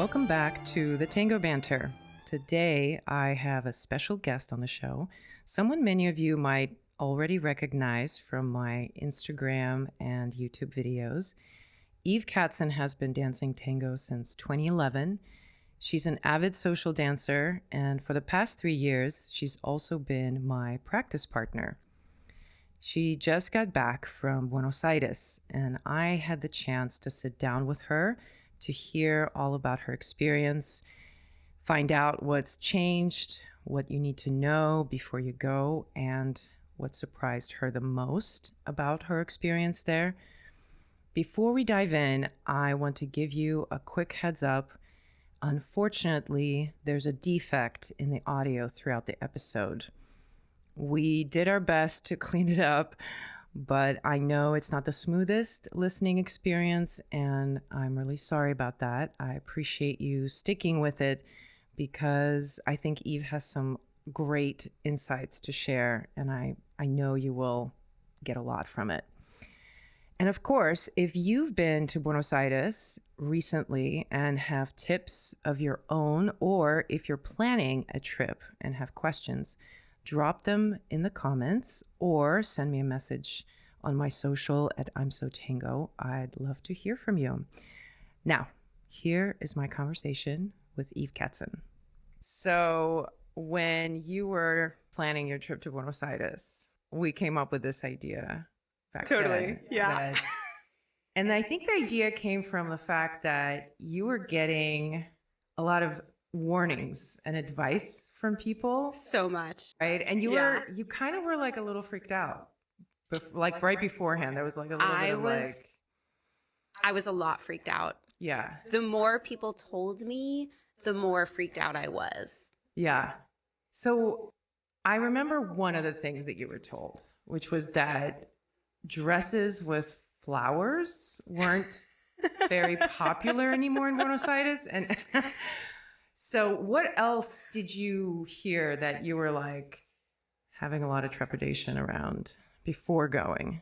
Welcome back to the Tango Banter. Today, I have a special guest on the show, someone many of you might already recognize from my Instagram and YouTube videos. Eve Katzen has been dancing tango since 2011. She's an avid social dancer, and for the past 3 years, she's also been my practice partner. She just got back from Buenos Aires, and I had the chance to sit down with her to hear all about her experience, find out what's changed, what you need to know before you go, and what surprised her the most about her experience there. Before we dive in, I want to give you a quick heads up. Unfortunately, there's a defect in the audio throughout the episode. We did our best to clean it up, but I know it's not the smoothest listening experience, and I'm really sorry about that. I appreciate you sticking with it because I think Eve has some great insights to share, and I know you will get a lot from it. And of course, if you've been to Buenos Aires recently and have tips of your own, or if you're planning a trip and have questions, drop them in the comments or send me a message on my social at unsotango. I'd love to hear from you. Now, here is my conversation with Eve Katzen. So when you were planning your trip to Buenos Aires, we came up with this idea back then. Yeah. And I think the idea came from the fact that you were getting a lot of warnings and advice from people. So much. Right? And you kind of were like a little freaked out. Like right beforehand, there was like a little bit of like... I was a lot freaked out. Yeah. The more people told me, the more freaked out I was. Yeah. So I remember one of the things that you were told, which was that dresses with flowers weren't very popular anymore in Buenos Aires. And so what else did you hear that you were like having a lot of trepidation around before going?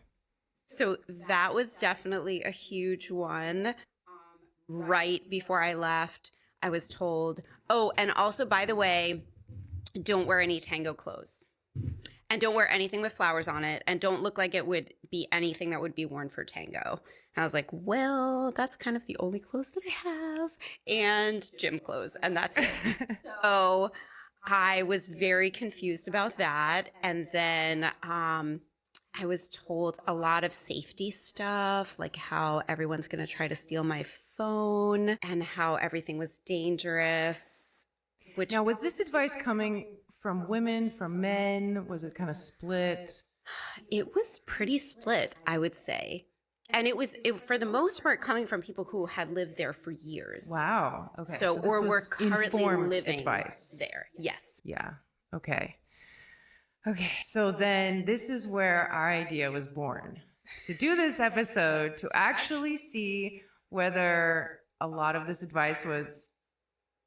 So that was definitely a huge one. Right before I left, I was told, oh, and also, by the way, don't wear any tango clothes. And don't wear anything with flowers on it. And don't look like it would be anything that would be worn for tango. And I was like, well, that's kind of the only clothes that I have. And gym clothes. And that's it. So I was very confused about that. And then I was told a lot of safety stuff, like how everyone's going to try to steal my phone and how everything was dangerous. Now, was this advice coming from women, from men? Was it kind of split? It was pretty split, I would say. And it was, for the most part, coming from people who had lived there for years. Wow. Okay. So or were currently living advice. there. Yes. Yeah. Okay. Okay. So then this is where our idea was born. To do this episode, to actually see whether a lot of this advice was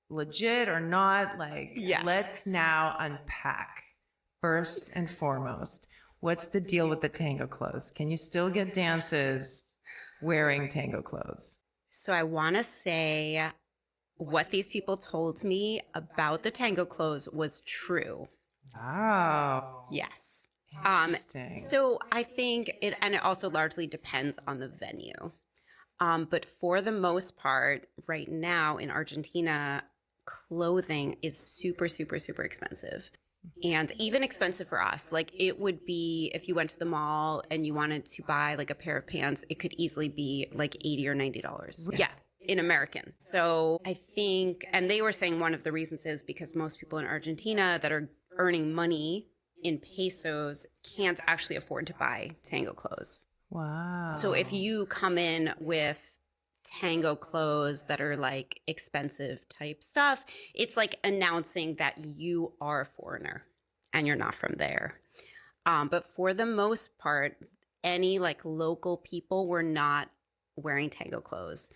legit or not. Like, yes. Let's now unpack. First and foremost, what's the deal with the tango clothes? Can you still get dances wearing tango clothes? So I want to say what these people told me about the tango clothes was true. Wow. Yes. Interesting. So I think it also largely depends on the venue. But for the most part, right now in Argentina, clothing is super, super, super expensive. And even expensive for us. Like it would be, if you went to the mall and you wanted to buy like a pair of pants, it could easily be like $80 or $90. Yeah, in American. So I think, and they were saying one of the reasons is because most people in Argentina that are earning money in pesos can't actually afford to buy tango clothes. Wow. So if you come in with tango clothes that are like expensive type stuff, it's like announcing that you are a foreigner and you're not from there. But for the most part, any like local people were not wearing tango clothes,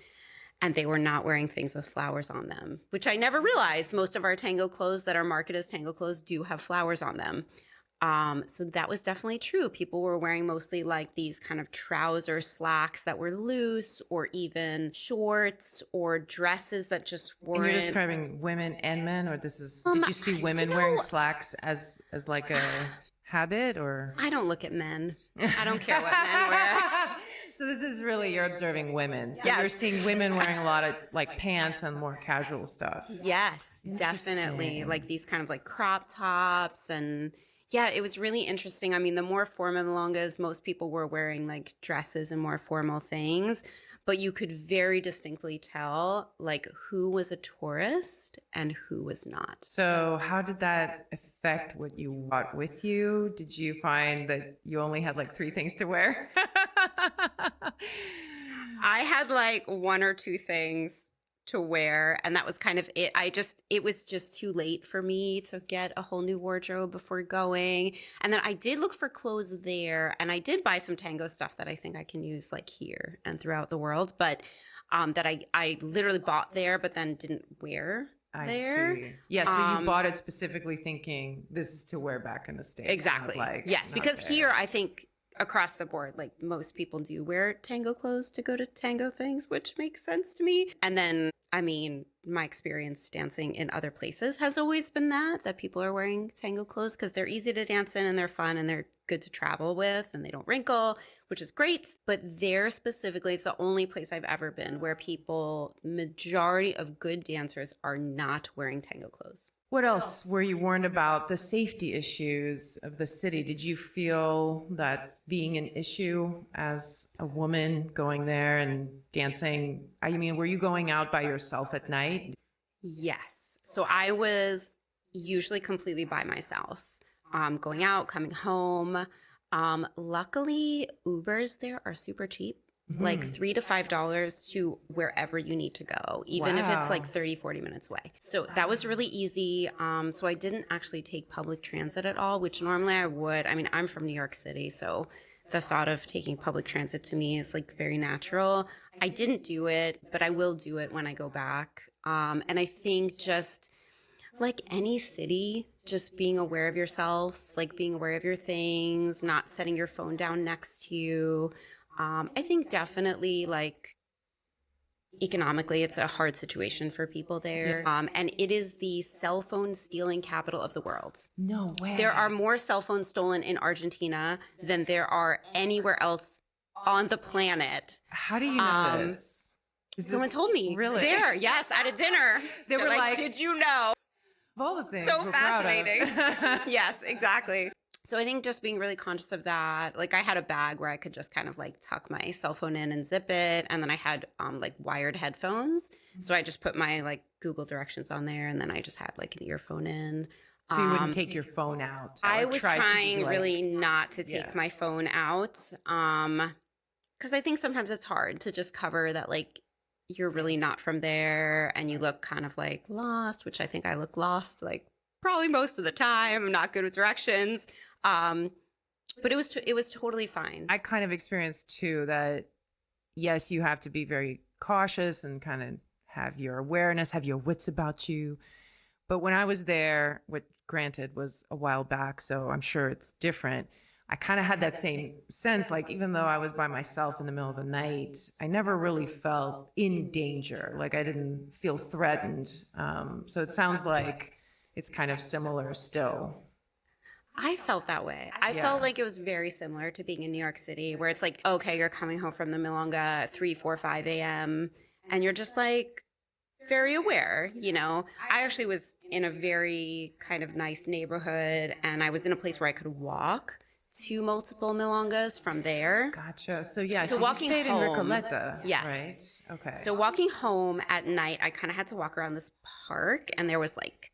and they were not wearing things with flowers on them, which I never realized. Most of our tango clothes that are marketed as tango clothes do have flowers on them. So that was definitely true. People were wearing mostly like these kind of trouser slacks that were loose, or even shorts or dresses that just And weren't. you're describing women and men, or this is, did you see women wearing slacks as like a habit, or? I don't look at men. I don't care what men wear. So this is really, you're observing women. So Yes. you're seeing women wearing a lot of like pants and more casual stuff. Yes, definitely. Interesting. Like these kind of like crop tops. And yeah, it was really interesting. I mean, the more formal milongas, most people were wearing like dresses and more formal things, but you could very distinctly tell like who was a tourist and who was not. So how did that affect what you brought with you? Did you find that you only had like 3 things to wear? I had like 1 or 2 things to wear, and that was kind of it. It was just too late for me to get a whole new wardrobe before going. And then I did look for clothes there, and I did buy some tango stuff that I think I can use like here and throughout the world, but that I literally bought there but then didn't wear there. See. Yeah, so you bought it specifically thinking this is to wear back in the States. Exactly. Like, yes, because there. here I think across the board, like most people do wear tango clothes to go to tango things, which makes sense to me. And then, I mean, my experience dancing in other places has always been that people are wearing tango clothes because they're easy to dance in and they're fun and they're good to travel with and they don't wrinkle, which is great. But there specifically, it's the only place I've ever been where majority of good dancers are not wearing tango clothes. What else were you warned about? The safety issues of the city. Did you feel that being an issue as a woman going there and dancing? I mean, were you going out by yourself at night? Yes. So I was usually completely by myself, going out, coming home. Luckily, Ubers there are super cheap. Like $3 to $5 to wherever you need to go, even if it's like 30, 40 minutes away. So that was really easy. So I didn't actually take public transit at all, which normally I would. I mean, I'm from New York City, so the thought of taking public transit to me is like very natural. I didn't do it, but I will do it when I go back. And I think just like any city, just being aware of yourself, like being aware of your things, not setting your phone down next to you. I think definitely like economically, it's a hard situation for people there. Yeah. And it is the cell phone stealing capital of the world. No way. There are more cell phones stolen in Argentina than there are anywhere else on the planet. How do you know this? Someone told me. Really? There, yes, at a dinner. They were like, did you know? Of all the things So we're fascinating. proud of. Yes, exactly. So I think just being really conscious of that. Like I had a bag where I could just kind of like tuck my cell phone in and zip it. And then I had like wired headphones. So I just put my like Google directions on there and then I just had like an earphone in. So you wouldn't take your phone out? I or was try to be trying like- really not to take Yeah. my phone out. Because I think sometimes it's hard to just cover that like you're really not from there and you look kind of like lost, which I think I look lost like probably most of the time. I'm not good with directions. But it was totally fine. I kind of experienced too that, yes, you have to be very cautious and kind of have your awareness, have your wits about you. But when I was there, what granted was a while back, so I'm sure it's different. I kind of had that same sense, like even though I was by myself in the middle of the night, I never really felt in danger. Like I didn't feel threatened. So it sounds like it's kind of similar still. I felt that way. I Yeah. felt like it was very similar to being in New York City, where it's like, okay, you're coming home from the milonga at 3, 4, 5 a.m. and you're just like very aware, you know. I actually was in a very kind of nice neighborhood and I was in a place where I could walk to multiple milongas from there. Gotcha. So yeah, So so walking you stayed in home- Recoleta, Yes. right? Okay. So walking home at night, I kind of had to walk around this park and there was like,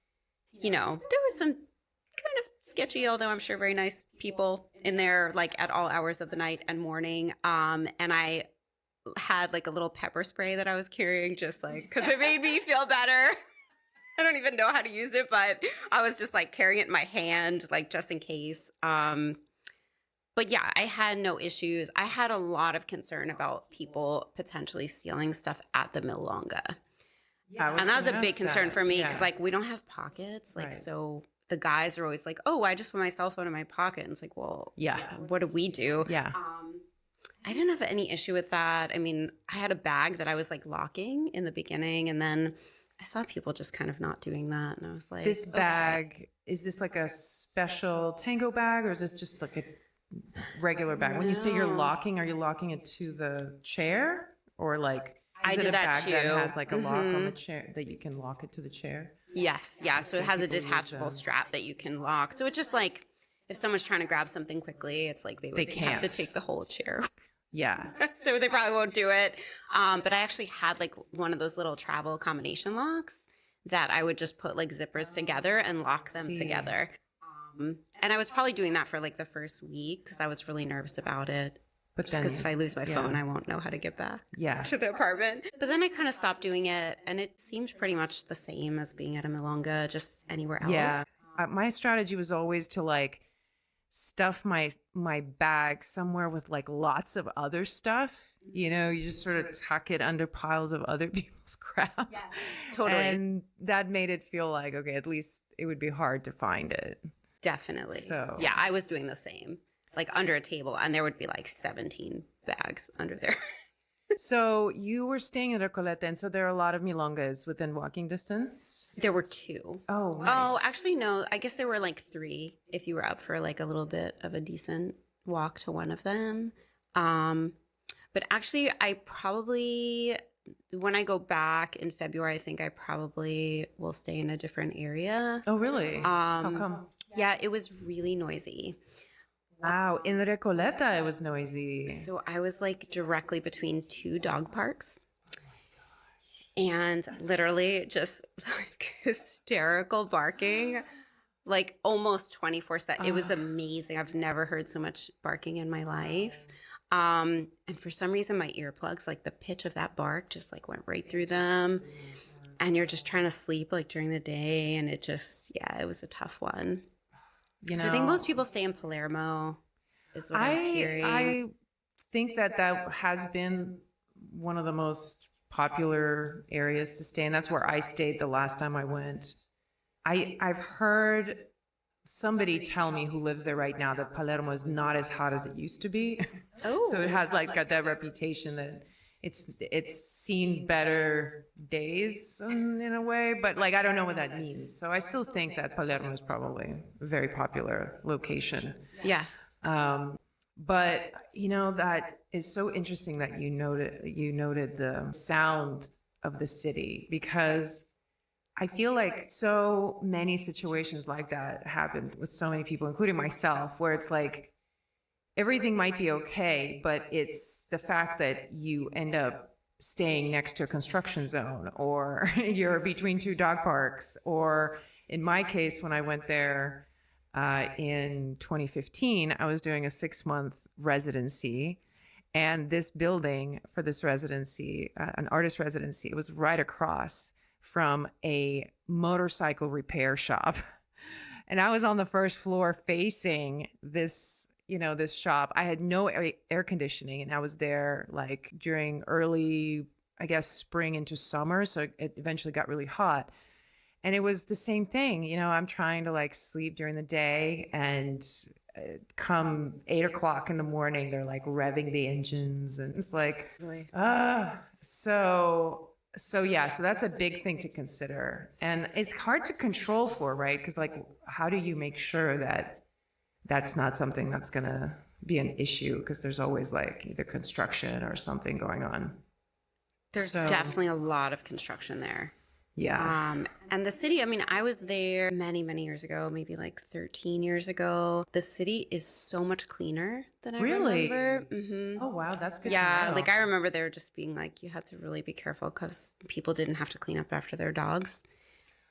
you know, there was some kind of sketchy, although I'm sure very nice people in there, like at all hours of the night and morning. And I had like a little pepper spray that I was carrying just like, because it made me feel better. I don't even know how to use it, but I was just like carrying it in my hand, like just in case. But yeah, I had no issues. I had a lot of concern about people potentially stealing stuff at the milonga. I And that was a gonna big ask concern that. for me Yeah. because like we don't have pockets, like Right. so the guys are always like, oh, I just put my cell phone in my pocket. And it's like, well, Yeah. what do we do? Yeah. I didn't have any issue with that. I mean, I had a bag that I was like locking in the beginning, and then I saw people just kind of not doing that. And I was like, This bag, is this like a special Tango bag, or is this just like a regular bag? When you say you're locking, are you locking it to the chair, or like I is it did a that bag too. that has like a lock on the chair that you can lock it to the chair? Yes, yeah. So it has a people use detachable strap that you can lock. So it's just like if someone's trying to grab something quickly, it's like they would have to can't. take the whole chair. Yeah. So they probably won't do it. But I actually had like one of those little travel combination locks that I would just put like zippers together and lock them together. And I was probably doing that for like the first week because I was really nervous about it. But Just then because if I lose my phone, I won't know how to get back to the apartment. But then I kind of stopped doing it, and it seemed pretty much the same as being at a milonga, just anywhere else. Yeah. My strategy was always to like stuff my bag somewhere with like lots of other stuff. You know, you just sort of tuck it under piles of other people's crap. Yeah, totally. And that made it feel like, okay, at least it would be hard to find it. Definitely. So yeah, I was doing the same, like under a table, and there would be like 17 bags under there. So you were staying in Recoleta, and so there are a lot of milongas within walking distance? There were 2. Oh, nice. Oh, actually, no. I guess there were like 3 if you were up for like a little bit of a decent walk to one of them. But actually, I probably, when I go back in February, I think I probably will stay in a different area. Oh, really? How come? Yeah, it was really noisy. Wow, in Recoleta it was noisy. So I was like directly between 2 dog parks. And literally just like hysterical barking, like almost 24/7. It was amazing. I've never heard so much barking in my life. And for some reason, my earplugs, like the pitch of that bark just like went right through them. And you're just trying to sleep like during the day. And it just, yeah, it was a tough one. You know, So I think most people stay in Palermo is what I was hearing. I think that has been one of the most popular areas to stay, and that's where I stayed the last time I went. I've heard somebody tell me who lives there right now that Palermo is not as hot as it used to be. Oh. So it has like got that reputation that it's seen better days in a way, but like I don't know what that means. So I still think that Palermo is probably a very popular location. Yeah. But you know, that is so interesting that you noted the sound of the city, because I feel like so many situations like that happened with so many people, including myself, where it's like everything might be okay, but it's the fact that you end up staying next to a construction zone, or you're between 2 dog parks, or in my case, when I went there in 2015, I was doing a 6-month residency, and this building for this residency, an artist residency, it was right across from a motorcycle repair shop. And I was on the first floor facing this, this shop. I had no air conditioning, and I was there like during early, I guess, spring into summer. So it eventually got really hot. And it was the same thing. I'm trying to like sleep during the day, and come 8 o'clock in the morning, they're like revving the engines, and it's like, Really? So that's a big thing to consider. And it's hard to control for, right? Because like, how do you make sure that that's not something that's going to be an issue? Because there's always like either construction or something going on. There's definitely a lot of construction there. Yeah. And the city, I mean, I was there many, many years ago, maybe like 13 years ago. The city is so much cleaner than I remember. Mm-hmm. Oh, wow. That's good. Yeah. To know. Like I remember there just being like, you had to really be careful because people didn't have to clean up after their dogs.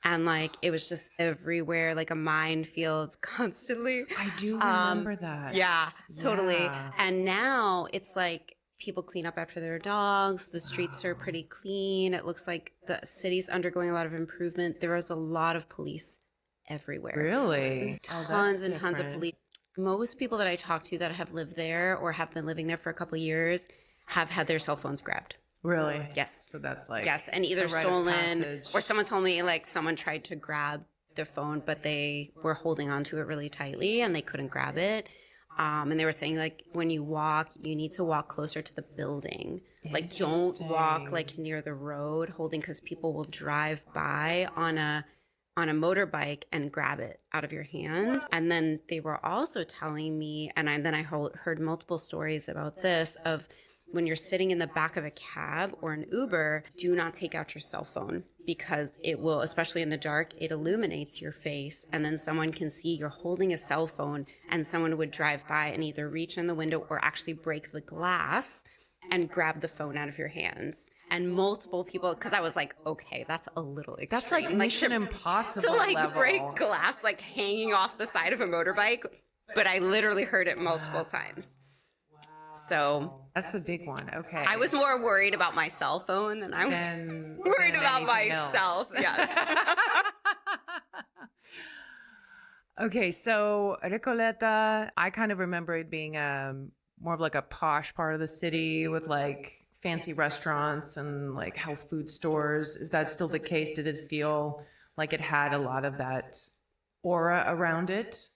And like, it was just everywhere, like a minefield constantly. I do remember that. Yeah, totally. And now it's like, people clean up after their dogs. The streets are pretty clean. It looks like the city's undergoing a lot of improvement. There was a lot of police everywhere. Really? Tons and tons of police. Most people that I talk to that have lived there or have been living there for a couple of years have had their cell phones grabbed. Really? Yes. So that's like and either stolen or someone told me like someone tried to grab their phone, but they were holding onto it really tightly and they couldn't grab it. And they were saying, like, when you walk, you need to walk closer to the building. Like, don't walk, like, near the road holding, because people will drive by on a motorbike and grab it out of your hand. And then they were also telling me, and then I heard multiple stories about this, of when you're sitting in the back of a cab or an Uber, do not take out your cell phone, because it will, especially in the dark, it illuminates your face, and then someone can see you're holding a cell phone, and someone would drive by and either reach in the window or actually break the glass and grab the phone out of your hands. And multiple people, because I was like, okay, that's a little extreme. That's like Mission Impossible to like level. break glass, like hanging off the side of a motorbike. But I literally heard it multiple times. So that's a big one. Okay. I was more worried about my cell phone than I was worried about myself. Yes. Okay, so Recoleta, I kind of remember it being more of like a posh part of the city with like fancy restaurants and like health food stores. Is that still the case? Did it feel like it had a lot of that aura around it?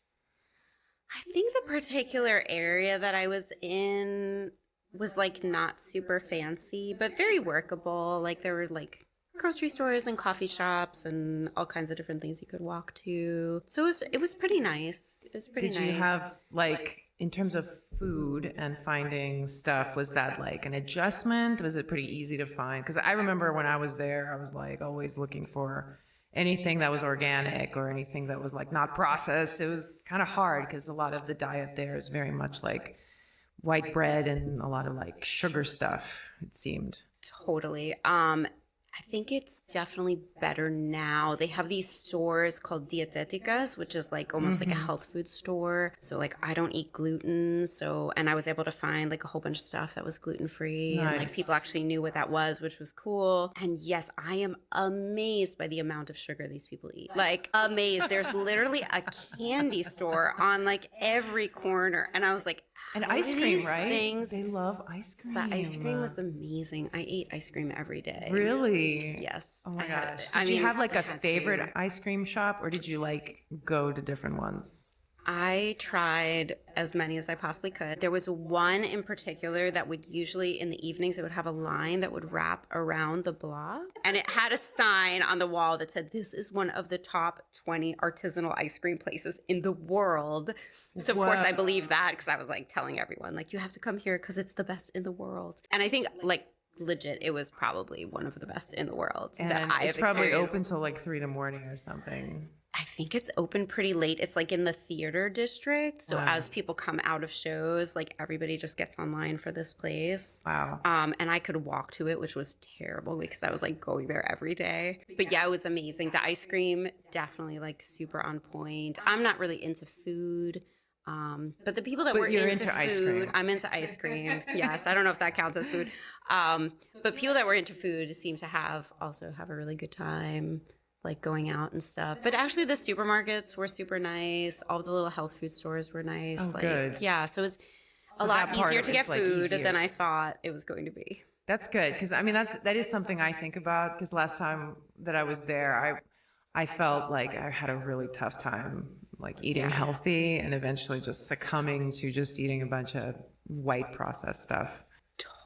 I think the particular area that I was in was like not super fancy, but very workable. Like there were like grocery stores and coffee shops and all kinds of different things you could walk to. So it was pretty nice. It was pretty nice. Did you have like, in terms of food and finding stuff, was that like an adjustment? Was it pretty easy to find? Because I remember when I was there, I was like always looking for anything that was organic or anything that was like not processed. It was kind of hard because a lot of the diet there is very much like white bread and a lot of like sugar stuff, it seemed. Totally. I think it's definitely better now. They have these stores called dietéticas, which is like almost like a health food store. So like I don't eat gluten. And I was able to find like a whole bunch of stuff that was gluten free. Nice. And like people actually knew what that was, which was cool. And yes, I am amazed by the amount of sugar these people eat. Like amazed. There's literally a candy store on like every corner. And I was like, and ice cream, right? They love ice cream. The ice cream was amazing. I ate ice cream every day. Really? Yes. Oh my gosh. Did you have like a favorite ice cream shop, or did you like go to different ones? I tried as many as I possibly could. There was one in particular that would usually in the evenings, it would have a line that would wrap around the block. And it had a sign on the wall that said, this is one of the top 20 artisanal ice cream places in the world. So of course I believe that, because I was like telling everyone, like, you have to come here because it's the best in the world. And I think like legit, it was probably one of the best in the world and that I have it's probably experienced. Open till like 3 a.m. or something. I think it's open pretty late. It's like in the theater district. So as people come out of shows, like everybody just gets online for this place. Wow. And I could walk to it, which was terrible because I was like going there every day. But yeah, it was amazing. The ice cream, definitely like super on point. I'm not really into food. But the people that were into food, ice cream. I'm into ice cream. Yes, I don't know if that counts as food. But people that were into food seem to have a really good time, like going out and stuff. But actually the supermarkets were super nice. All the little health food stores were nice. Oh, like, good. Yeah, so it was a lot easier to get food easier. than I thought it was going to be. That's good, because I mean that is something I think about, because last time that I was there, I felt like I had a really tough time like eating healthy and eventually just succumbing to just eating a bunch of white processed stuff.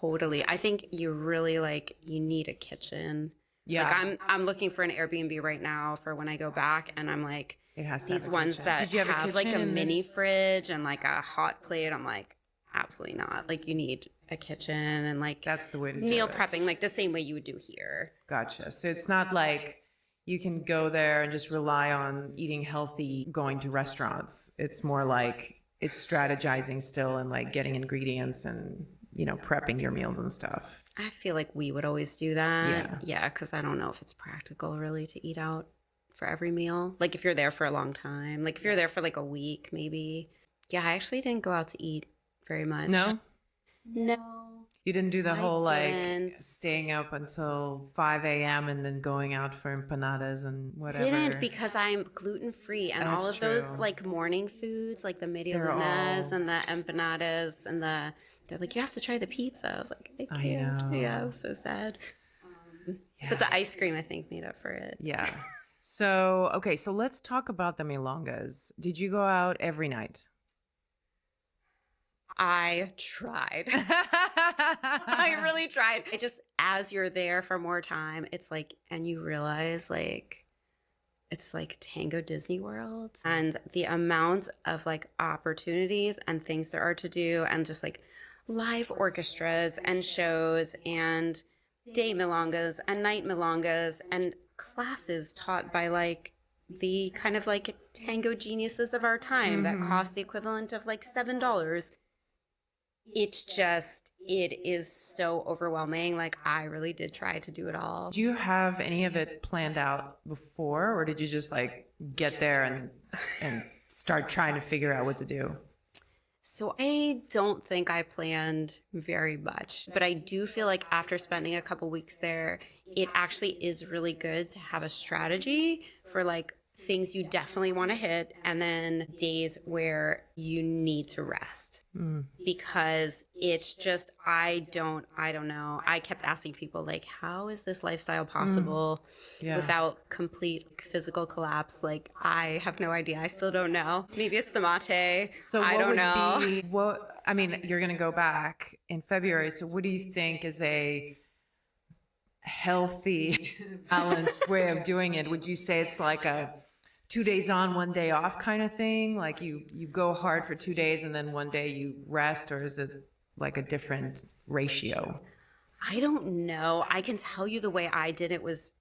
Totally. I think you really you need a kitchen. Yeah. Like I'm looking for an Airbnb right now for when I go back, and I'm like, it has to these have a ones kitchen. that Did you have have a like a kitchen in mini this? fridge and like a hot plate. I'm like, absolutely not. Like you need a kitchen and like That's the way to meal do it. prepping, like the same way you would do here. Gotcha. So it's not like you can go there and just rely on eating healthy, going to restaurants. It's more like it's strategizing still and like getting ingredients and, prepping your meals and stuff. I feel like we would always do that. Yeah, because I don't know if it's practical really to eat out for every meal. Like if you're there for a long time, like if you're there for like a week, maybe. Yeah, I actually didn't go out to eat very much. No? No. You didn't do the I whole didn't. staying up until 5 a.m. and then going out for empanadas and whatever. Didn't, because I'm gluten free, and That's all of those true. like morning foods, like the media They're lunas all- and the empanadas and they're like, you have to try the pizza. I was like, I I can't. know. Yeah, it was so sad. Yeah. But the ice cream, I think, made up for it. Yeah. So, okay, so let's talk about the milongas. Did you go out every night? I tried. I really tried. I just, as you're there for more time, it's like, and you realize like, it's like Tango Disney World and the amount of like opportunities and things there are to do and just like live orchestras and shows and day milongas and night milongas and classes taught by like the kind of like tango geniuses of our time that cost the equivalent of like $7. It's just, it is so overwhelming. Like, I really did try to do it all. Do you have any of it planned out before, or did you just like get there and start trying to figure out what to do? So I don't think I planned very much, but I do feel like after spending a couple weeks there, it actually is really good to have a strategy for like things you definitely want to hit and then days where you need to rest. Because it's just, I don't know. I kept asking people like, how is this lifestyle possible without complete physical collapse? Like, I have no idea. I still don't know. Maybe it's the mate. So I don't know. I mean, you're going to go back in February. So what do you think is a healthy, balanced way of doing it? Would you say it's like a 2 days on, 1 day off kind of thing? Like you go hard for 2 days and then 1 day you rest, or is it like a different ratio? I don't know. I can tell you the way I did it was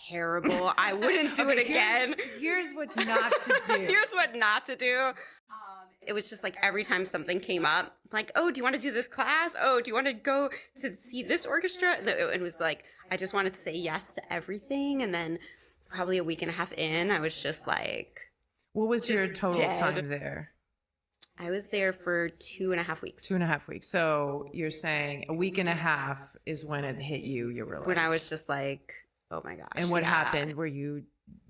terrible. I wouldn't do it again. Here's what not to do. Here's what not to do. It was just like every time something came up, like, oh, do you want to do this class? Oh, do you want to go to see this orchestra? It was like, I just wanted to say yes to everything. And then probably a week and a half in, I was just like, what was your total dead. time there? I was there for 2.5 weeks. 2.5 weeks. So you're saying a week and a half is when it hit you. You were like, when I was just like, oh my gosh. and what happened? Were you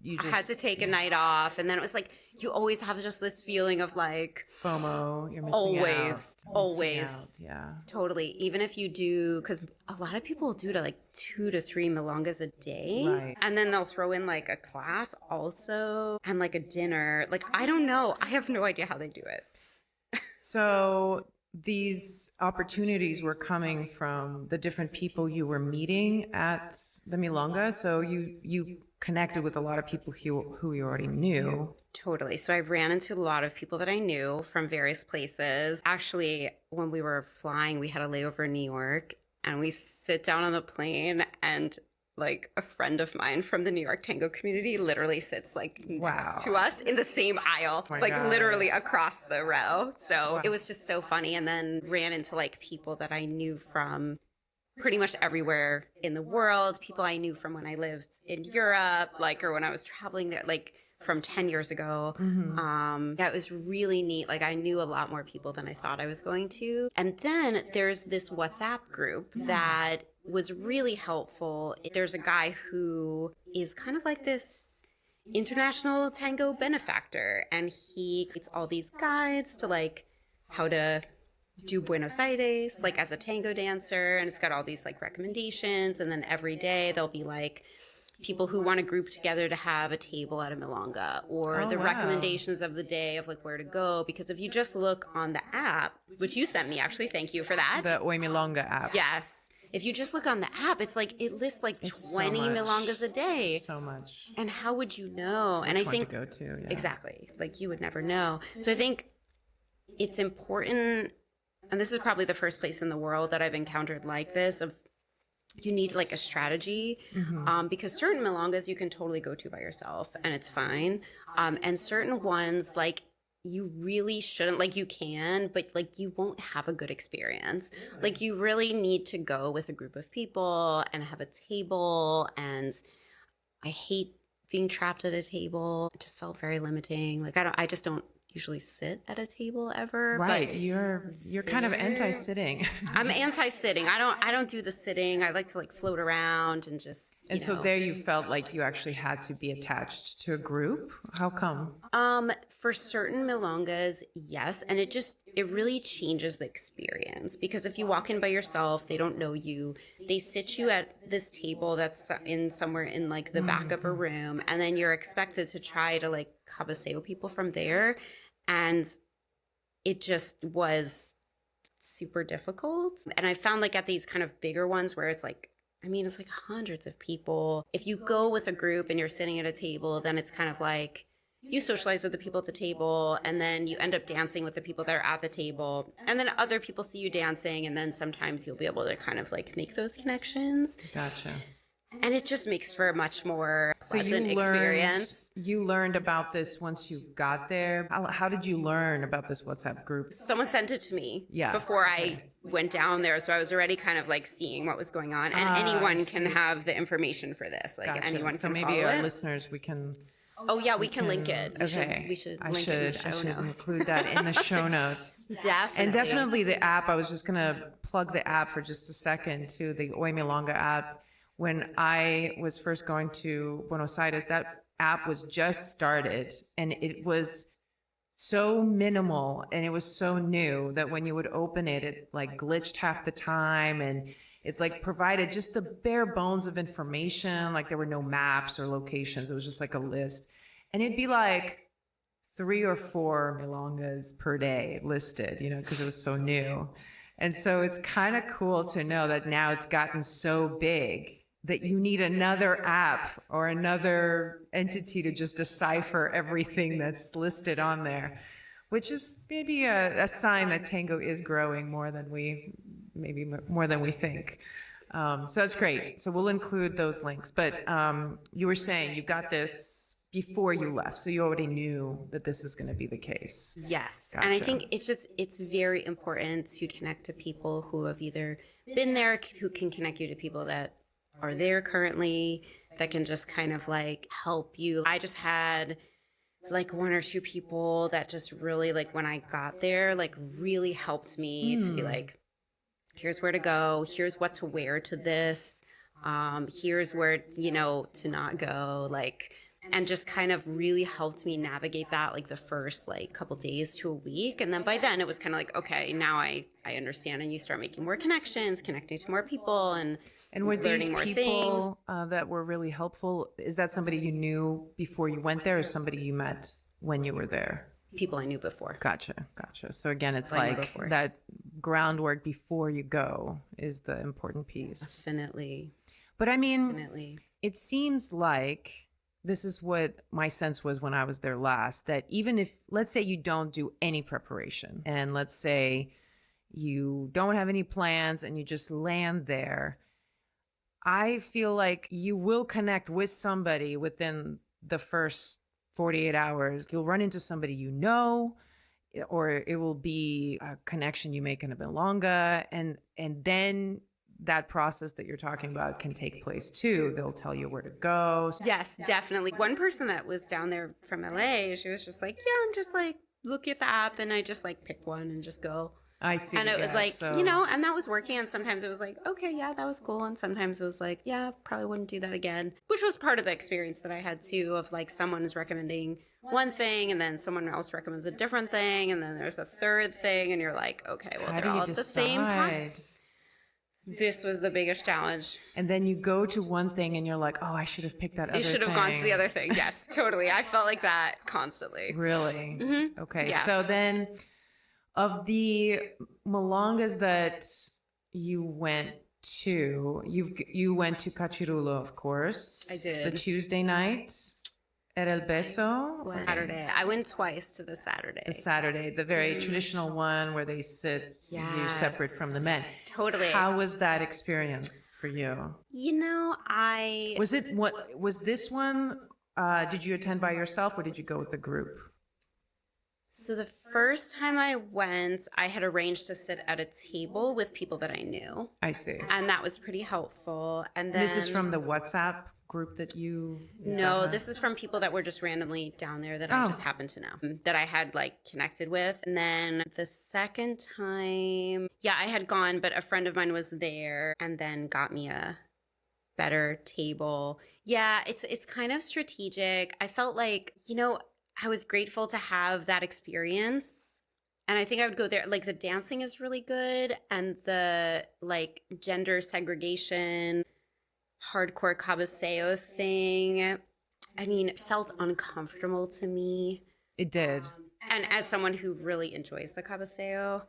just I had to take a night off, and then it was like you always have just this feeling of like FOMO. You're missing always, out. always, Missing out. Yeah. totally. Even if you do, because a lot of people do to like 2 to 3 milongas a day, Right. and then they'll throw in like a class also and like a dinner. Like, I don't know. I have no idea how they do it. So these opportunities were coming from the different people you were meeting at the milonga. So you connected with a lot of people who you already knew. Totally. So I ran into a lot of people that I knew from various places. Actually, when we were flying, we had a layover in New York, and we sit down on the plane, and like a friend of mine from the New York tango community literally sits like next to us in the same aisle, like literally across the row. So it was just so funny. And then ran into like people that I knew from pretty much everywhere in the world, people I knew from when I lived in Europe, like, or when I was traveling there, like from 10 years ago. Yeah, it was really neat. Like, I knew a lot more people than I thought I was going to. And then there's this WhatsApp group that was really helpful. There's a guy who is kind of like this international tango benefactor, and he creates all these guides to like how to do Buenos Aires, like as a tango dancer, and it's got all these like recommendations, and then every day there'll be like people who want to group together to have a table at a milonga, or the recommendations of the day of like where to go. Because if you just look on the app, which you sent me, actually, thank you for that. The Oi Milonga app. Yes. If you just look on the app, it's like it lists like 20 milongas a day. So much. And how would you know? And I think to go to, yeah. Exactly. Like, you would never know. So I think it's important. And this is probably the first place in the world that I've encountered like this, of you need like a strategy, because certain milongas you can totally go to by yourself and it's fine. And certain ones, like, you really shouldn't, like, you can, but like you won't have a good experience. Like, you really need to go with a group of people and have a table. And I hate being trapped at a table. It just felt very limiting. Like, I just don't usually sit at a table ever. Right. But You're kind of anti-sitting. I'm anti-sitting. I don't do the sitting. I like to like float around and just, and so there you felt like you actually had to be attached to a group. How come? For certain milongas, yes. And it it really changes the experience, because if you walk in by yourself, they don't know you. They sit you at this table that's in somewhere in like the back of a room, and then you're expected to try to like cabaseo people from there. And it just was super difficult. And I found like at these kind of bigger ones where it's like, I mean, it's like hundreds of people. If you go with a group and you're sitting at a table, then it's kind of like you socialize with the people at the table, and then you end up dancing with the people that are at the table. And then other people see you dancing, and then sometimes you'll be able to kind of like make those connections. Gotcha. And it just makes for a much more pleasant experience. You learned about this once you got there. How did you learn about this WhatsApp group? Someone sent it to me Yeah. before I went down there. So I was already kind of like seeing what was going on. And anyone can have the information for this. Like Gotcha. anyone So can maybe follow our it. listeners, we can... Oh yeah, we can link it. Okay. We should I link it in the show I should notes. include that in the show notes. Definitely. And definitely the app. I was just going to plug the app for just a second to the Oi Milonga app. When I was first going to Buenos Aires, that app was just started, and it was so minimal and it was so new that when you would open it, it like glitched half the time, and it like provided just the bare bones of information. Like there were no maps or locations. It was just like a list. And it'd be like 3 or 4 milongas per day listed, you know, because it was so new. And so it's kind of cool to know that now it's gotten so big that you need another app or another entity to just decipher everything that's listed on there, which is maybe a sign that Tango is growing more than we think. So that's great. So we'll include those links. But you were saying you got this before you left, so you already knew that this is going to be the case. Yes. Gotcha. And I think it's very important to connect to people who have either been there, who can connect you to people that are there currently, that can just kind of like help you. I just had like 1 or 2 people that just really, like when I got there, like really helped me to be like, here's where to go, here's what to wear to this, here's where, you know, to not go, like, and just kind of really helped me navigate that like the first like couple days to a week. And then by then it was kind of like, okay, now I understand. And you start making more connections, connecting to more people, and were these more people that were really helpful? Is that somebody you knew before you went there, or somebody you met when you were there? People I knew before. Gotcha. So again, it's I knew like before. that groundwork before you go is the important piece. Definitely. But I mean, Definitely. it seems like this is what my sense was when I was there last, that even if, let's say you don't do any preparation, and let's say you don't have any plans and you just land there, I feel like you will connect with somebody within the first 48 hours. You'll run into somebody you know, or it will be a connection you make in a milonga, and then that process that you're talking about can take place too. They'll tell you where to go. Yes, definitely. One person that was down there from LA, she was just like, yeah, I'm just like looking at the app and I just like pick one and just go. I see. And it was yeah, like, so- you know, and that was working. And sometimes it was like, okay, yeah, that was cool. And sometimes it was like, yeah, probably wouldn't do that again, which was part of the experience that I had too, of like someone is recommending one thing and then someone else recommends a different thing. And then there's a third thing. And you're like, okay, well, How they're do you all at the same time. decide? This was the biggest challenge. And then you go to one thing and you're like, oh, I should have picked that other You thing. should have gone to the other thing. Yes, totally. I felt like that constantly. Really? Mhm. Okay. Yeah. So then of the milongas that you went to, you went to Cachirulo, of course. I did. The Tuesday night at El Beso. Saturday. I went twice to the Saturday. The Saturday, the very traditional one where they sit you separate from the men. Totally. How was that experience for you? You know, Was this one, did you attend by yourself or did you go with the group? So the first time I went, I had arranged to sit at a table with people that I knew. I see. And that was pretty helpful. And then This is from the WhatsApp group that you... No, this is from people that were just randomly down there that I just happened to know, that I had like connected with. And then the second time, I had gone, but a friend of mine was there and then got me a better table. Yeah, it's kind of strategic. I felt like, you know, I was grateful to have that experience And I think I would go there. Like the dancing is really good, and the like gender segregation, hardcore cabaseo thing. I mean, it felt uncomfortable to me. It did. And as someone who really enjoys the cabaseo,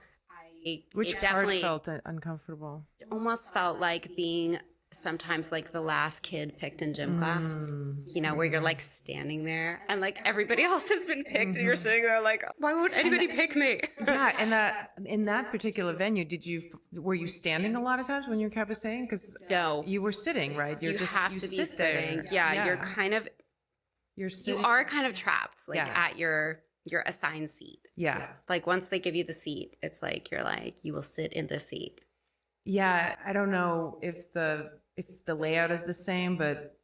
Which it part definitely felt uncomfortable? almost felt like being sometimes like the last kid picked in gym class, you know, where you're like standing there and like everybody else has been picked and you're sitting there like, why won't anybody pick me? Yeah, and that in that particular venue, were you standing a lot of times when you're cabaseting? Because No, you were sitting, right? you have to be sit there. sitting. Yeah, you're kind of, you're sitting. you are kind of trapped like Yeah. at your assigned seat. Yeah. Like once they give you the seat, it's like you're like, you will sit in the seat. Yeah, I don't know if the layout is the same, but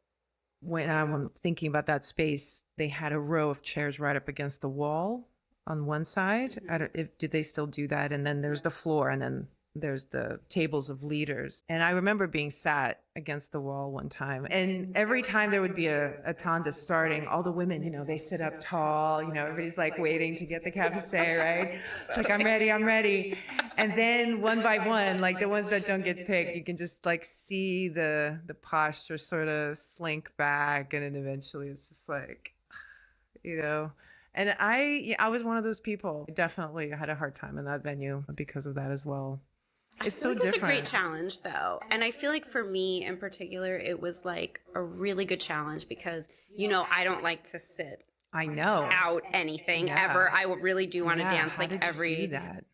when I'm thinking about that space, they had a row of chairs right up against the wall on one side. I don't if do they still do that? And then there's the floor, and then there's the tables of leaders. And I remember being sat against the wall one time. And every time there would be a tanda starting, all the women, you know, they sit up tall, you know, everybody's like waiting to get the café, right? It's like, I'm ready, I'm ready. And then one by one, like the ones that don't get picked, you can just like see the posture sort of slink back. And then eventually it's just like, you know. And I was one of those people. Definitely had a hard time in that venue because of that as well. It's so different. It's a great challenge though. And I feel like for me in particular, it was like a really good challenge because, you know, I don't like to sit I know out anything Yeah. ever. I really do want to dance How like did you do that?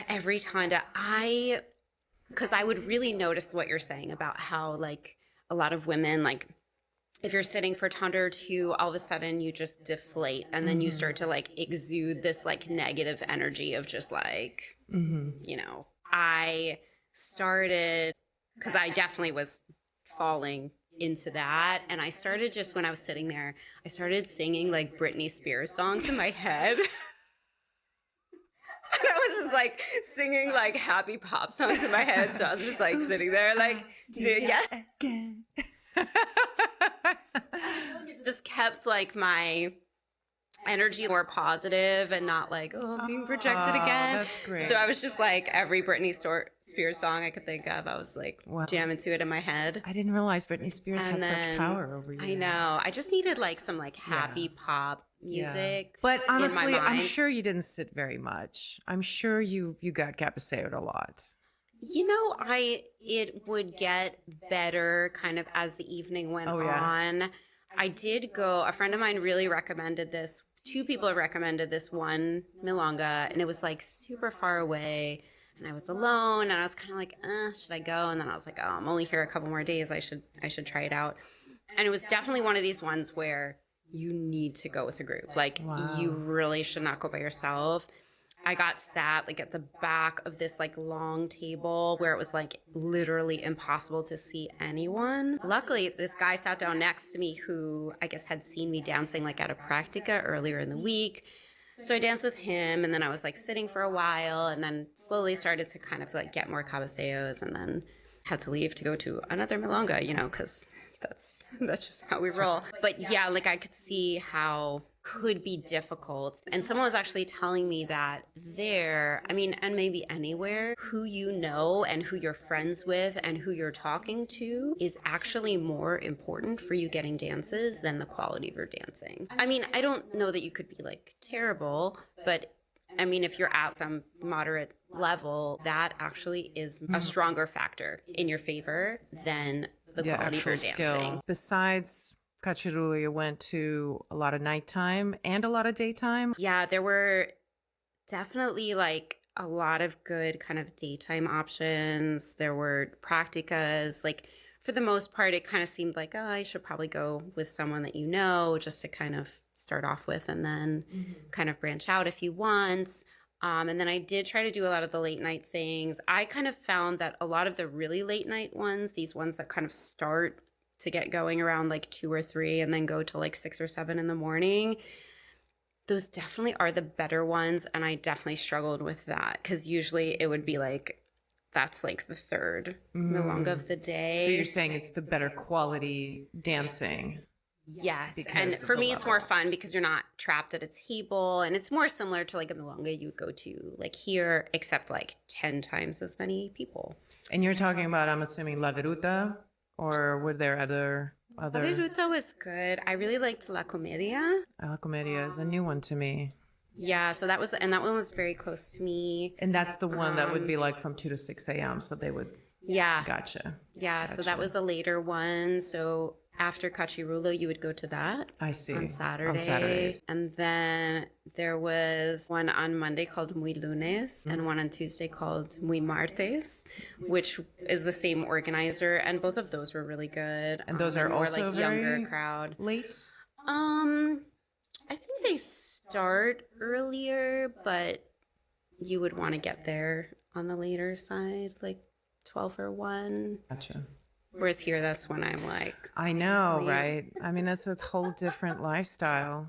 every tanda. Because I would really notice what you're saying about how like a lot of women, like if you're sitting for a tanda or two, all of a sudden you just deflate and then you start to like exude this like negative energy of just like, you know, I started, because I definitely was falling into that. And I started just when I was sitting there, I started singing like Britney Spears songs in my head. And I was just like singing like happy pop songs in my head. So I was just like sitting there like, yeah. Just kept like my energy more positive and not like, oh, I'm being projected again. That's great. So I was just like every Britney Spears song I could think of, I was like jamming to it in my head. I didn't realize Britney Spears And had then, such power over you. I know. I just needed like some like happy pop music. But honestly, in my I'm mind. sure you didn't sit very much. I'm sure you got capaceoed a lot. You know, it would get better kind of as the evening went on. I did go, a friend of mine really recommended this. Two people have recommended this one milonga, and it was like super far away. And I was alone, and I was kind of like, should I go? And then I was like, oh, I'm only here a couple more days. I should try it out. And it was definitely one of these ones where you need to go with a group. Like, you really should not go by yourself. I got sat like at the back of this like long table where it was like literally impossible to see anyone. Luckily, this guy sat down next to me who I guess had seen me dancing like at a practica earlier in the week. So I danced with him, and then I was like sitting for a while, and then slowly started to kind of like get more cabaseos, and then had to leave to go to another milonga, you know, because that's just how we roll. But yeah, like I could see how could be difficult. And someone was actually telling me that there, I mean, and maybe anywhere, who you know and who you're friends with and who you're talking to is actually more important for you getting dances than the quality of your dancing. I mean, I don't know that you could be like terrible, but I mean, if you're at some moderate level, that actually is a stronger factor in your favor than the quality of your dancing. Skill. Besides Cachiruli, you went to a lot of nighttime and a lot of daytime. Yeah, there were definitely like a lot of good kind of daytime options. There were practicas. Like for the most part, it kind of seemed like, oh, I should probably go with someone that you know just to kind of start off with and then kind of branch out if you want. And then I did try to do a lot of the late night things. I kind of found that a lot of the really late night ones, these ones that kind of start to get going around like 2 or 3 and then go to like 6 or 7 in the morning, those definitely are the better ones. And I definitely struggled with that because usually it would be like, that's like the third milonga of the day. So you're saying it's the better quality dancing. Yes. because And of for the me, it's more level. fun because you're not trapped at a table. And it's more similar to like a milonga you would go to like here, except like 10 times as many people. And you're talking about, I'm assuming, La Viruta, or were there La other? Viruta was good. I really liked La Comedia. La Comedia is a new one to me. Yeah, so that was, and that one was very close to me. And that's the one that would be like from 2 to 6 a.m. So they would, Yeah. gotcha. Yeah, so that Gotcha. was a later one. So after Cachirulo, you would go to that I see. on Saturday. On Saturdays. And then there was one on Monday called Muy Lunes and one on Tuesday called Muy Martes, which is the same organizer. And both of those were really good. And those are more also like very younger crowd. late? I think they start earlier, but you would want to get there on the later side, like 12 or 1. Gotcha. Whereas here, that's when I'm like, I know, leave. right? I mean, that's a whole different lifestyle.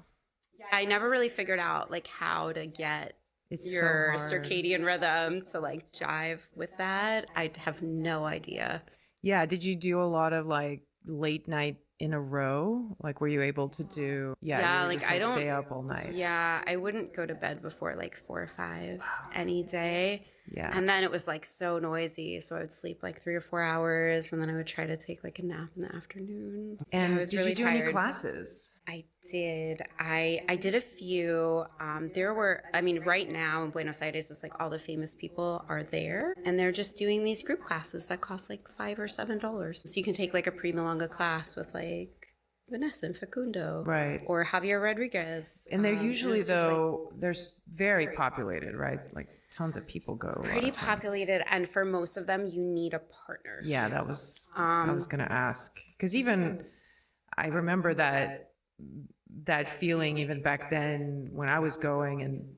I never really figured out like how to get It's your so hard. circadian rhythm to like jive with that. I have no idea. Yeah. Did you do a lot of like late night in a row? Like, were you able to do? Yeah, Yeah, you were like, just I don't- stay up all night. Yeah, I wouldn't go to bed before like 4 or 5 any day. Yeah. And then it was like so noisy. So I would sleep like 3 or 4 hours and then I would try to take like a nap in the afternoon. And I was did really you do tired. any classes? I did. I did a few. There were, I mean, right now in Buenos Aires, it's like all the famous people are there and they're just doing these group classes that cost like $5 or $7. So you can take like a pre-milonga class with like Vanessa and Facundo. Right. Or Javier Rodriguez. And they're and usually, it's just, like, though, they're very populated, right? Like tons of people go. a lot pretty of times. populated. And for most of them, you need a partner. Yeah, that was, I was going to ask. Because even, I remember that feeling even back then when I was going, and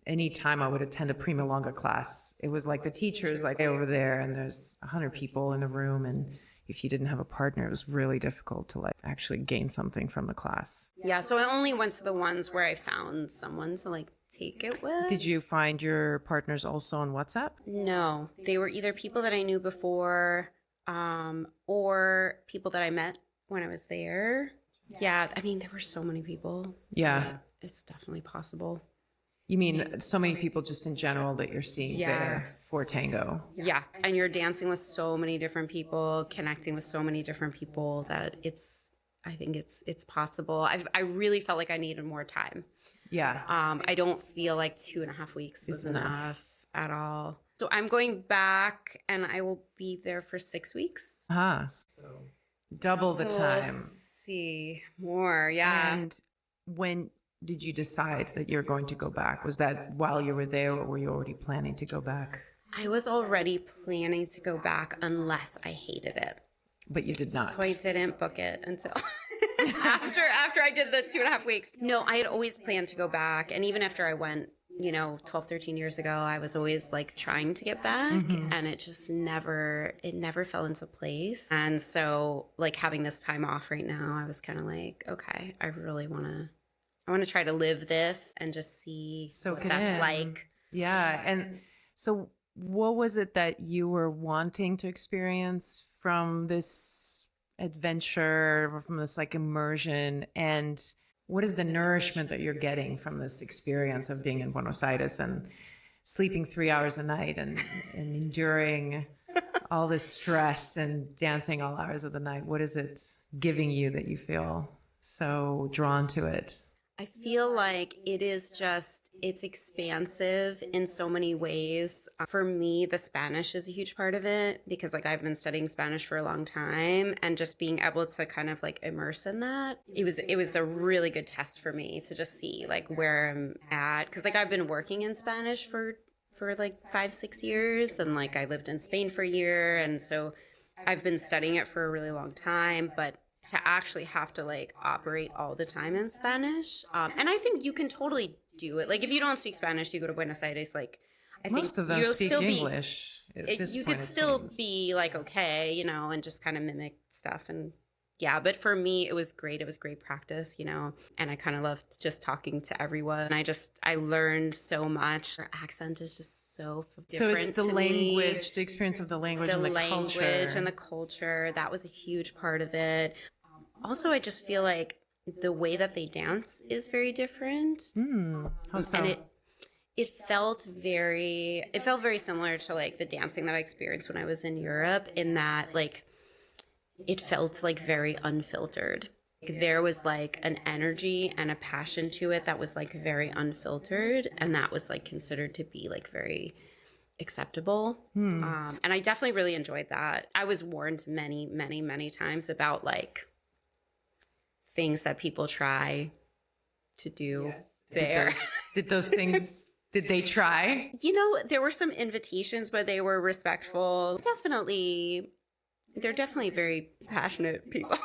anytime I would attend a prima longa class, it was like the teacher's like over there and there's 100 people in a room, and if you didn't have a partner, it was really difficult to like actually gain something from the class. Yeah, so I only went to the ones where I found someone to like take it with. Did you find your partners also on WhatsApp? No, they were either people that I knew before, or people that I met when I was there. Yeah, I mean, there were so many people. Yeah. It's definitely possible. You mean so many people just in general that you're seeing there Yes. for tango? Yeah, and you're dancing with so many different people, connecting with so many different people that I think it's possible. I really felt like I needed more time. Yeah. I don't feel like 2.5 weeks was It's enough. enough at all. So I'm going back and I will be there for 6 weeks. So double the So time. We'll see more, yeah. And when did you decide that you're going to go back? Was that while you were there, or were you already planning to go back? I was already planning to go back unless I hated it. But you did not. So I didn't book it until after I did the 2.5 weeks. No, I had always planned to go back. And even after I went, 12, 13 years ago, I was always like trying to get back, and it just never fell into place. And so like having this time off right now, I was kind of like, okay, I want to try to live this and just see Soak what it that's in. like. Yeah. And so what was it that you were wanting to experience from this adventure, from this like immersion? And what is the nourishment that you're getting from this experience of being in Buenos Aires and sleeping 3 hours a night and enduring all this stress and dancing all hours of the night? What is it giving you that you feel so drawn to it? I feel like it's expansive in so many ways. For me, the Spanish is a huge part of it because like I've been studying Spanish for a long time, and just being able to kind of like immerse in that, it was a really good test for me to just see like where I'm at. Because like I've been working in Spanish for like 5-6 years, and like I lived in Spain for a year, and so I've been studying it for a really long time, but to actually have to like operate all the time in Spanish. And I think you can totally do it. Like if you don't speak Spanish, you go to Buenos Aires, like I Most think of them you'll speak still English. you could still be like, okay, and just kind of mimic stuff. And yeah, but for me, it was great. It was great practice, and I kind of loved just talking to everyone. I learned so much. Her accent is just so different. So it's the to language, me. the experience of the language The and the language culture. and the culture. That was a huge part of it. Also, I just feel like the way that they dance is very different. How so? And it felt very similar to like the dancing that I experienced when I was in Europe, in that like it felt like very unfiltered. There was like an energy and a passion to it that was like very unfiltered, and that was like considered to be like very acceptable. And I definitely really enjoyed that. I was warned many times about like things that people try to do there. Did those things, did they try? You know, there were some invitations, but they were respectful. They're definitely very passionate people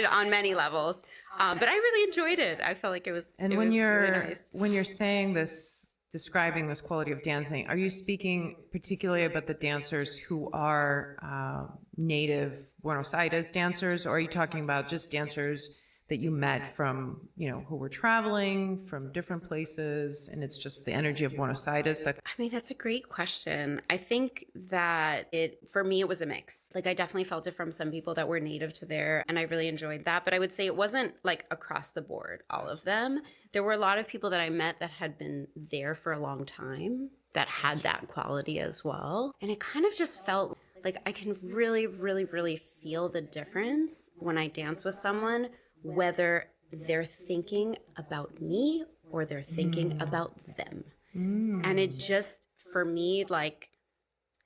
on many levels. But I really enjoyed it. I felt like it was, And it when was you're really nice. when you're saying this, describing this quality of dancing, are you speaking particularly about the dancers who are native Buenos Aires dancers, or are you talking about just dancers that you met from, who were traveling from different places, and it's just the energy of Buenos Aires that? I mean, that's a great question. I think that for me, it was a mix. Like, I definitely felt it from some people that were native to there, and I really enjoyed that. But I would say it wasn't like across the board, all of them. There were a lot of people that I met that had been there for a long time that had that quality as well. And it kind of just felt like I can really feel the difference when I dance with someone, whether they're thinking about me or they're thinking about them. And it just, for me, like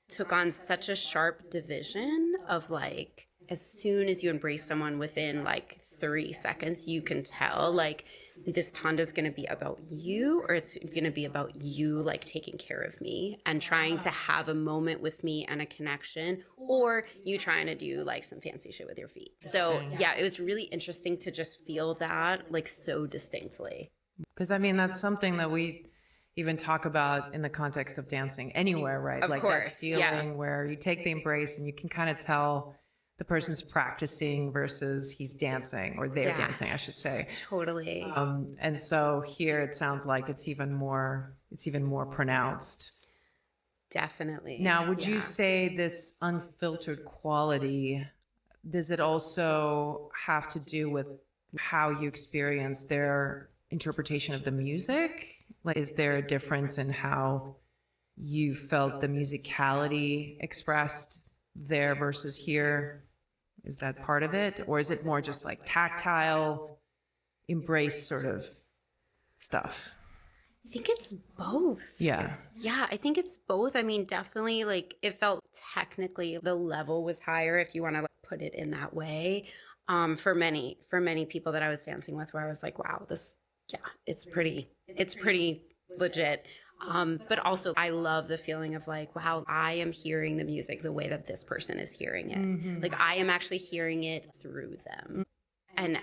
took on such a sharp division of like, as soon as you embrace someone within like 3 seconds, you can tell like this tanda is going to be about you, or it's going to be about you like taking care of me and trying to have a moment with me and a connection, or you trying to do like some fancy shit with your feet. So yeah, it was really interesting to just feel that like so distinctly. Because I mean, that's something that we even talk about in the context of dancing anywhere, right? Of Like course, that feeling where you take the embrace and you can kind of tell the person's practicing versus he's dancing, or they're dancing, I should say. Totally. And so here it sounds like it's even more pronounced. Definitely. Now, would you say this unfiltered quality, does it also have to do with how you experience their interpretation of the music? Like, is there a difference in how you felt the musicality expressed there versus here? Is that part of it? Or is it more just like tactile, embrace sort of stuff? I think it's both. Yeah. Yeah, I think it's both. I mean, definitely like it felt technically the level was higher, if you want to like, put it in that way. For many people that I was dancing with, where I was like, wow, it's pretty legit. But also I love the feeling of like, wow, I am hearing the music the way that this person is hearing it. Like I am actually hearing it through them. And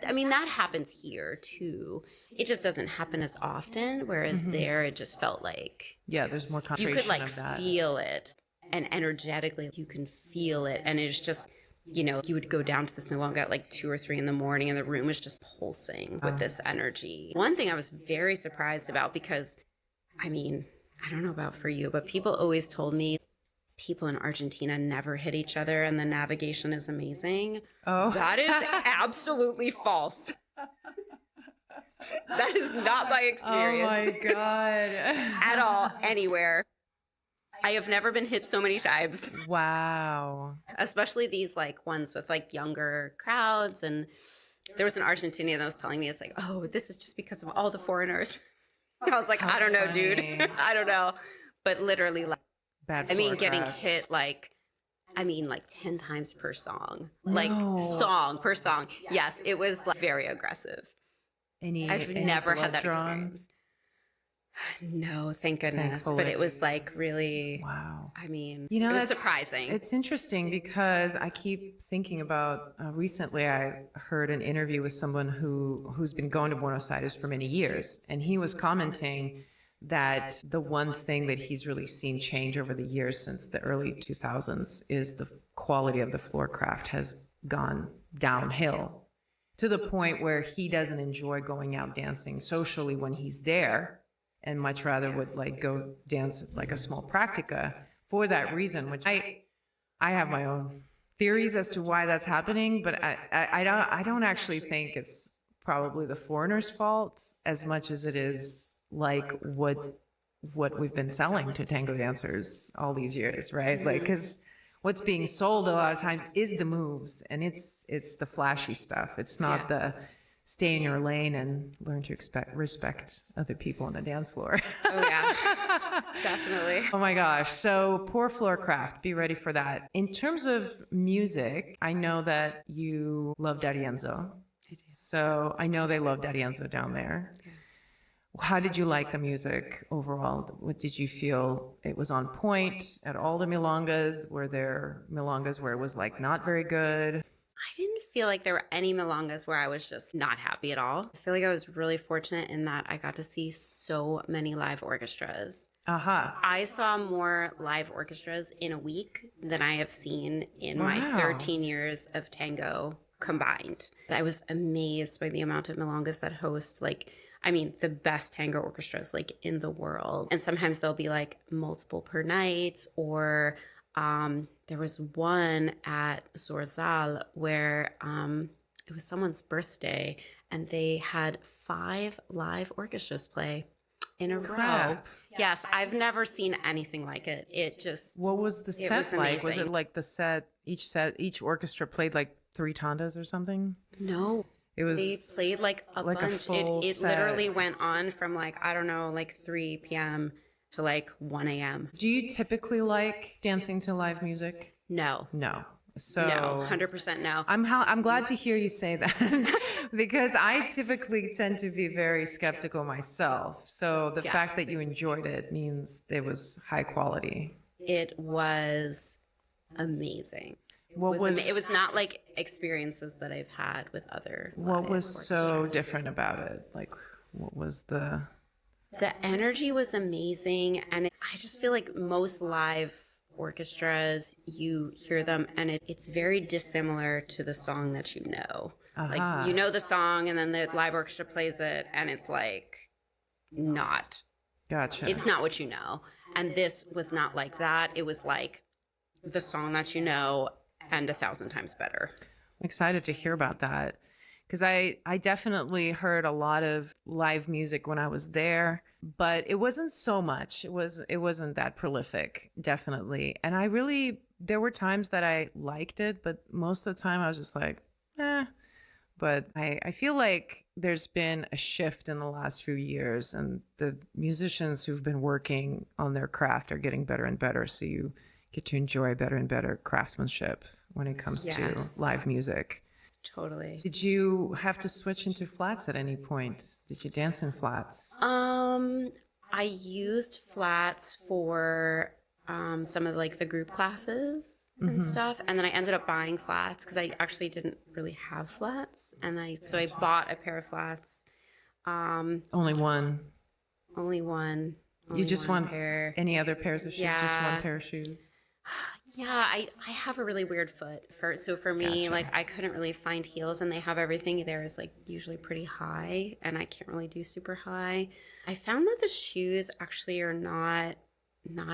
I mean, that happens here too. It just doesn't happen as often. Whereas there, it just felt like, there's more you concentration could like of that. feel it, and energetically you can feel it. And it's just, you would go down to this milonga at like 2 or 3 in the morning, and the room was just pulsing with this energy. One thing I was very surprised about, because I mean, I don't know about for you, but people always told me people in Argentina never hit each other and the navigation is amazing. Oh. That is absolutely false. That is not my experience. Oh my God. At all, anywhere. I have never been hit so many times. Wow. Especially these like ones with like younger crowds. And there was an Argentinian that was telling me, it's like, oh, this is just because of all the foreigners. I was like, I don't know, dude. I don't know. But literally, like, getting hit like 10 times per song. Like song per song. Yes, it was like very aggressive. I've never had that experience. No, thank goodness. Thankfully. But it was like really, wow. I mean, You know, it was that's surprising. It's interesting because I keep thinking about, recently I heard an interview with someone who's been going to Buenos Aires for many years. And he was commenting that the one thing that he's really seen change over the years since the early 2000s is the quality of the floorcraft has gone downhill, to the point where he doesn't enjoy going out dancing socially when he's there, and much rather would like go dance like a small practica for that reason, which I have my own theories as to why that's happening, but I don't actually think it's probably the foreigner's fault as much as it is like what we've been selling to tango dancers all these years, right? Like, because what's being sold a lot of times is the moves, and it's the flashy stuff. It's not the stay in your lane and learn to respect other people on the dance floor. Oh yeah, definitely. Oh my gosh. So poor floorcraft, be ready for that. In terms of music, I know that you love D'Arienzo. So I know they love D'Arienzo down there. How did you like the music overall? What did you feel it was on point at all the milongas? Were there milongas where it was like not very good? I didn't feel like there were any milongas where I was just not happy at all. I feel like I was really fortunate in that I got to see so many live orchestras. Aha. I saw more live orchestras in a week than I have seen in my 13 years of tango combined. I was amazed by the amount of milongas that host the best tango orchestras like in the world. And sometimes there'll be like multiple per night, or there was one at Zorzal where it was someone's birthday and they had 5 live orchestras play in a row. Yes, I've never seen anything like it. What was the set like? Was it like the set, each orchestra played like 3 tandas or something? No. They played like a bunch. It literally went on from like 3 p.m. to like 1 a.m. Do you typically like dancing to live music? No. So no, 100% no. I'm glad to hear you say that because I typically tend to be very skeptical myself. So the fact that you enjoyed it means it was high quality. It was amazing. It was not like experiences that I've had with other. What was so different about it? Like, what was the energy was amazing, and I just feel like most live orchestras, you hear them and it's very dissimilar to the song that you know. Like you know the song and then the live orchestra plays it and it's like not. Gotcha. It's not what you know. And this was not like that. It was like the song that you know and 1,000 times better. I'm excited to hear about that because I definitely heard a lot of live music when I was there, but it wasn't so much. It wasn't that prolific, definitely. And there were times that I liked it, but most of the time I was just like, eh. But I feel like there's been a shift in the last few years, and the musicians who've been working on their craft are getting better and better. So you get to enjoy better and better craftsmanship when it comes to live music. Totally. Did you have to switch into flats at any point? Did you dance in flats? I used flats for some of like the group classes and stuff, and then I ended up buying flats because I actually didn't really have flats, and I bought a pair of flats. Only one. Only one. You just want pair. Any other pairs of shoes? Yeah. Just one pair of shoes. Yeah, I have a really weird foot. So for me, like I couldn't really find heels, and they have everything there is like usually pretty high, and I can't really do super high. I found that the shoes actually are not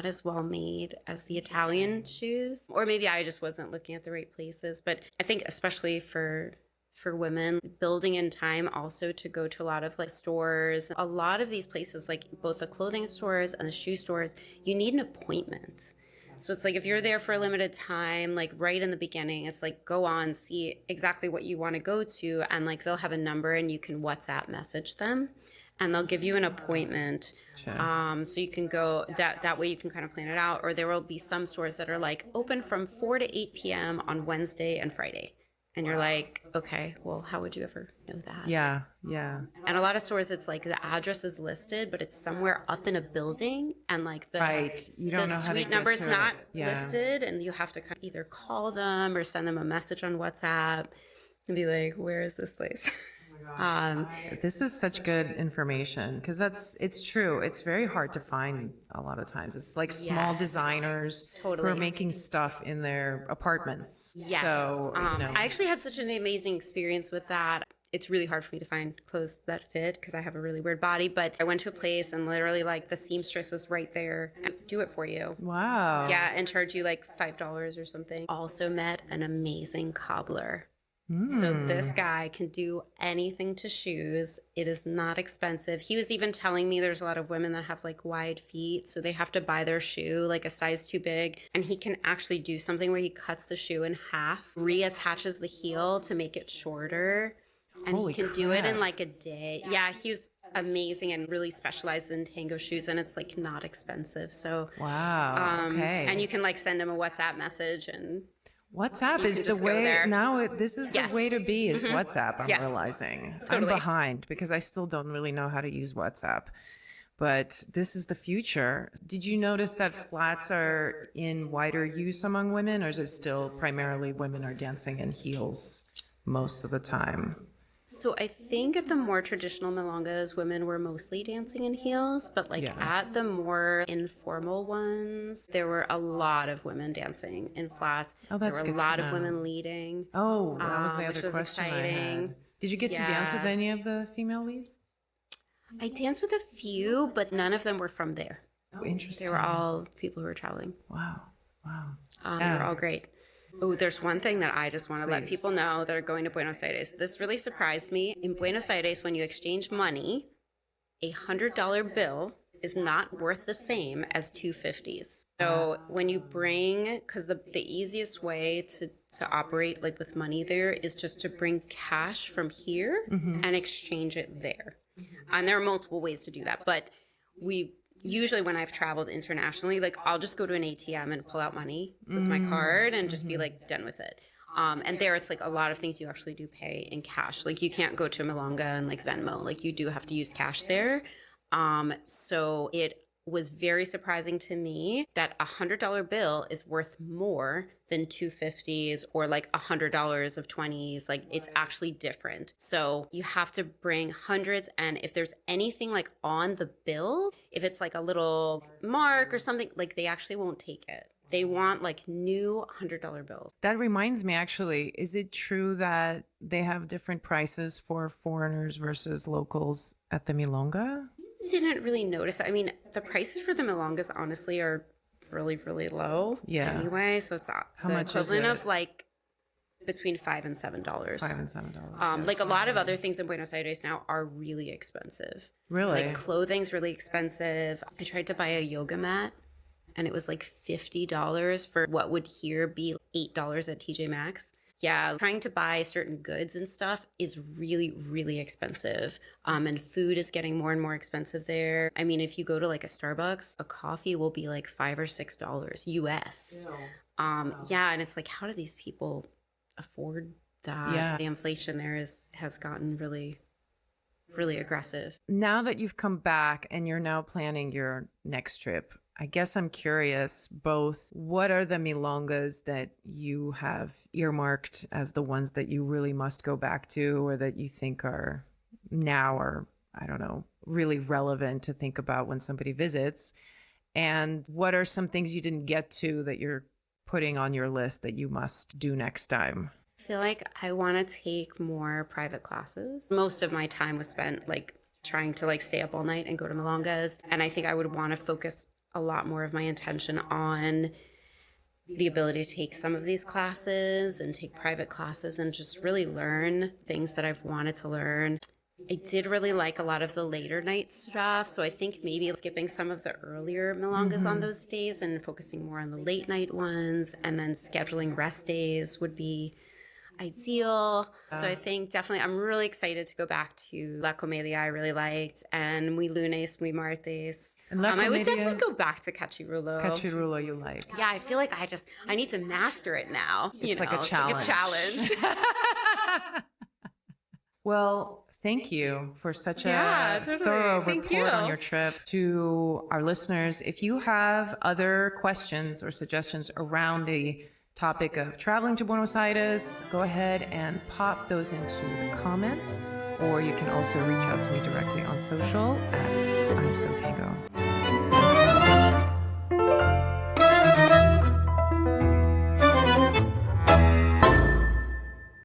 as well made as the Italian shoes, or maybe I just wasn't looking at the right places. But I think especially for women, building in time also to go to a lot of like stores. A lot of these places, like both the clothing stores and the shoe stores, you need an appointment. So it's like if you're there for a limited time, like right in the beginning, it's like go on, see exactly what you want to go to, and like they'll have a number and you can WhatsApp message them and they'll give you an appointment. Sure. So you can go that way you can kind of plan it out. Or there will be some stores that are like open from 4 to 8 p.m. on Wednesday and Friday. And you're like, okay, well, how would you ever know that? Yeah. And a lot of stores, it's like the address is listed, but it's somewhere up in a building, and like the suite number's not listed, and you have to kind of either call them or send them a message on WhatsApp and be like, where is this place? This is such good information because it's true. It's very hard to find a lot of times. It's like small designers who are making stuff in their apartments. Yes. So, I actually had such an amazing experience with that. It's really hard for me to find clothes that fit because I have a really weird body, but I went to a place and literally like the seamstress is right there and do it for you. Wow. Yeah, and charge you like $5 or something. Also met an amazing cobbler. So this guy can do anything to shoes. It is not expensive. He was even telling me there's a lot of women that have like wide feet, so they have to buy their shoe like a size too big. And he can actually do something where he cuts the shoe in half, reattaches the heel to make it shorter, and Holy he can do it in crap. like a day. Yeah, he's amazing and really specialized in Tango shoes, and it's like not expensive. So Wow. Okay. and you can like send him a WhatsApp message and WhatsApp you is can the just go way there. now. This is Yes. the way to be. Is WhatsApp? I'm Yes. realizing Totally. I'm behind because I still don't really know how to use WhatsApp. But this is the future. Did you notice that flats are in wider use among women, or is it still primarily women are dancing in heels most of the time? So I think at the more traditional milongas, women were mostly dancing in heels, but like Yeah. at the more informal ones, there were a lot of women dancing in flats. Oh, that's there good were a to lot of know. women leading. Oh, that was the which other was question I exciting. had. Did you get to dance with Yeah. any of the female leads? I danced with a few, but none of them were from there. Oh, interesting. They were all people who were traveling. Wow. Wow. They were all great. Oh, there's one thing that I just want to let Please. people know that are going to Buenos Aires. This really surprised me. In Buenos Aires, when you exchange money, $100 bill is not worth the same as 250s. So when you bring, because the easiest way to operate like with money there is just to bring cash from here and exchange it there. And there are multiple ways to do that, but we usually when I've traveled internationally, like I'll just go to an ATM and pull out money with my card and just be like done with it. And there it's like a lot of things you actually do pay in cash. Like you can't go to Milonga and like Venmo, like you do have to use cash there. So it was very surprising to me that $100 bill is worth more than 250s or like $100 of 20s. Like it's actually different. So you have to bring hundreds. And if there's anything like on the bill, if it's like a little mark or something, like they actually won't take it. They want like new $100 bills. That reminds me, actually, is it true that they have different prices for foreigners versus locals at the Milonga? Didn't really notice that. I mean, the prices for the milongas honestly are really, really low. Yeah. Anyway, so it's How the much is equivalent it? of like between $5 and $7. $5 and $7. Like a lot of other things in Buenos Aires now are really expensive. Really? Like clothing's really expensive. I tried to buy a yoga mat and it was like $50 for what would here be $8 at TJ Maxx. Yeah, trying to buy certain goods and stuff is really, really expensive. And food is getting more and more expensive there. I mean, if you go to like a Starbucks, a coffee will be like $5 or $6 US. Yeah, and it's like, how do these people afford that? Yeah. The inflation there has gotten really, really aggressive. Now that you've come back and you're now planning your next trip, I guess I'm curious, both what are the milongas that you have earmarked as the ones that you really must go back to or that you think are now or, I don't know, really relevant to think about when somebody visits? And what are some things you didn't get to that you're putting on your list that you must do next time? I feel like I want to take more private classes. Most of my time was spent like trying to like stay up all night and go to milongas. And I think I would want to focus a lot more of my attention on the ability to take some of these classes and take private classes and just really learn things that I've wanted to learn. I did really like a lot of the later night stuff. So I think maybe skipping some of the earlier milongas on those days and focusing more on the late night ones, and then scheduling rest days would be ideal. So I think definitely I'm really excited to go back to La Comedia I really liked, and Muy Lunes, Muy Martes. And La I would Comedia- definitely go back to Cachirulo. Cachirulo you like. Yeah, I feel like I need to master it now. It's like a challenge. It's like a challenge. Well, thank you for such a Yeah, totally. thorough Thank report on you. your trip. To our listeners, if you have other questions or suggestions around the topic of traveling to Buenos Aires, go ahead and pop those into the comments, or you can also reach out to me directly on social at I'm So Tango.